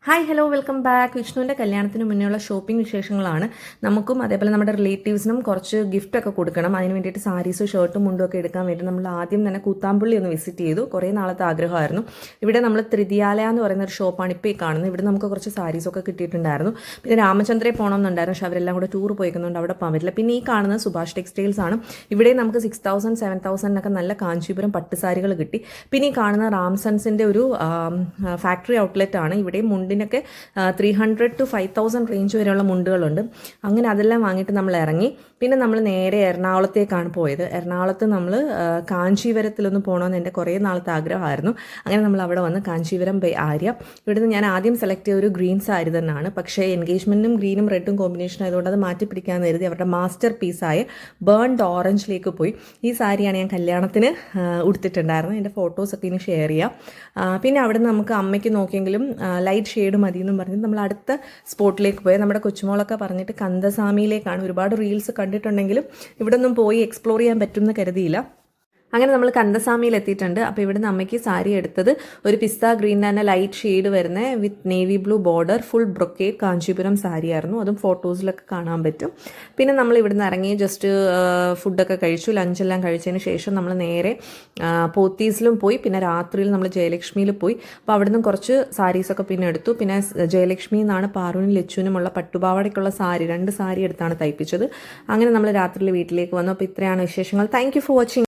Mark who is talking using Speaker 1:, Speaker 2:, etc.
Speaker 1: Hi hello welcome back. വിഷ്ണുവിൻ്റെ കല്യാണത്തിന് മുന്നേയുള്ള shopping വിശേഷങ്ങളാണ്. നമുക്കും അതേപോലെ നമ്മുടെ റിലേറ്റീവ്സിനും കുറച്ച് ഗിഫ്റ്റൊക്കെ കൊടുക്കണം. അതിന് വേണ്ടിയിട്ട് സാരീസും ഷർട്ടും മുണ്ടും ഒക്കെ എടുക്കാൻ വേണ്ടി നമ്മൾ ആദ്യം തന്നെ കൂത്താമ്പള്ളി ഒന്ന് വിസിറ്റ് ചെയ്തു. കുറേ നാളത്തെ ആഗ്രഹമായിരുന്നു. ഇവിടെ നമ്മൾ ത്രിദിയാലയ എന്ന് പറയുന്ന ഒരു ഷോപ്പാണ് ഇപ്പോൾ ഈ കാണുന്നത്. ഇവിടെ നമുക്ക് കുറച്ച് സാരീസൊക്കെ കിട്ടിയിട്ടുണ്ടായിരുന്നു. പിന്നെ രാമചന്ദ്രയെ പോകണമെന്നുണ്ടായിരുന്നു, പക്ഷേ അവരെല്ലാം കൂടെ ടൂർ പോയിക്കുന്നുണ്ട്, അവിടെ പോകാൻ പറ്റില്ല. പിന്നെ ഈ കാണുന്നത് സുഭാഷ് ടെക്സ്റ്റൈൽസ് ആണ്. ഇവിടെ നമുക്ക് 6,000 7,000 നല്ല കാഞ്ചീപുരം പട്ടുസാരികൾ കിട്ടി. പിന്നെ ഈ കാണുന്ന റാംസൺസിൻ്റെ ഒരു ഫാക്ടറി ഔട്ട്ലെറ്റ് ആണ്. ഇവിടെ മുണ്ടിനൊക്കെ 300 to 5,000 റേഞ്ച് വരെയുള്ള മുണ്ടുകളുണ്ട്. അങ്ങനെ അതെല്ലാം വാങ്ങിയിട്ട് നമ്മൾ ഇറങ്ങി. പിന്നെ നമ്മൾ നേരെ എറണാകുളത്തേക്കാണ് പോയത്. എറണാകുളത്ത് നമ്മൾ കാഞ്ചീപുരത്തിലൊന്ന് പോകണമെന്ന് എൻ്റെ കുറേ നാളത്തെ ആഗ്രഹമായിരുന്നു. അങ്ങനെ നമ്മൾ അവിടെ വന്ന് കാഞ്ചീപുരം ബൈ ആര്യ. ഇവിടുന്ന് ഞാൻ ആദ്യം സെലക്ട് ചെയ്ത ഒരു ഗ്രീൻ സാരി തന്നെയാണ്. പക്ഷേ എൻഗേജ്മെൻറ്റും ഗ്രീനും റെഡും കോമ്പിനേഷൻ ആയതുകൊണ്ട് അത് മാറ്റി പിടിക്കാൻ കരുതി അവരുടെ മാസ്റ്റർ പീസായ ബേൺഡ് ഓറഞ്ചിലേക്ക് പോയി. ഈ സാരിയാണ് ഞാൻ കല്യാണത്തിന് ഉടുത്തിട്ടുണ്ടായിരുന്നത്. എൻ്റെ ഫോട്ടോസൊക്കെ ഇനി ഷെയർ ചെയ്യാം. പിന്നെ അവിടെ നിന്ന് നമുക്ക് അമ്മയ്ക്ക് നോക്കിയെങ്കിലും ലൈറ്റ് ഷെയ്ഡ് മതി എന്നും പറഞ്ഞ് നമ്മൾ അടുത്ത സ്പോട്ടിലേക്ക് പോയി. നമ്മുടെ കൊച്ചുമോളൊക്കെ പറഞ്ഞിട്ട് കന്ദസാമിയിലേക്കാണ്. ഒരുപാട് റീൽസ് കണ്ടിട്ടുണ്ടെങ്കിലും ഇവിടെ ഒന്നും പോയി എക്സ്പ്ലോർ ചെയ്യാൻ പറ്റുമെന്ന് കരുതിയില്ല. അങ്ങനെ നമ്മൾ കന്ദസാമിയിൽ എത്തിയിട്ടുണ്ട്. അപ്പോൾ ഇവിടുന്ന് അമ്മയ്ക്ക് സാരി എടുത്തത് ഒരു പിസ്ത ഗ്രീൻ തന്നെ ലൈറ്റ് ഷെയ്ഡ് വരുന്ന with navy blue border full brocade Kanchipuram സാരിയായിരുന്നു. അതും ഫോട്ടോസിലൊക്കെ കാണാൻ പറ്റും. പിന്നെ നമ്മൾ ഇവിടുന്ന് ഇറങ്ങി ജസ്റ്റ് ഫുഡൊക്കെ കഴിച്ചു. ലഞ്ചെല്ലാം കഴിച്ചതിന് ശേഷം നമ്മൾ നേരെ പോത്തീസിലും പോയി. പിന്നെ രാത്രിയിൽ നമ്മൾ ജയലക്ഷ്മിയിൽ പോയി. അപ്പോൾ അവിടുന്ന് കുറച്ച് സാരീസൊക്കെ പിന്നെ എടുത്തു. പിന്നെ ജയലക്ഷ്മിയിൽ നിന്നാണ് പാറുവിനും ലച്ചുവിനുമുള്ള പട്ടുപാവാടയ്ക്കുള്ള സാരി 2 സാരി എടുത്താണ് തയ്പ്പിച്ചത്. അങ്ങനെ നമ്മൾ രാത്രിയിൽ വീട്ടിലേക്ക് വന്നു. അപ്പോൾ ഇത്രയാണ് വിശേഷങ്ങൾ. Thank you for watching.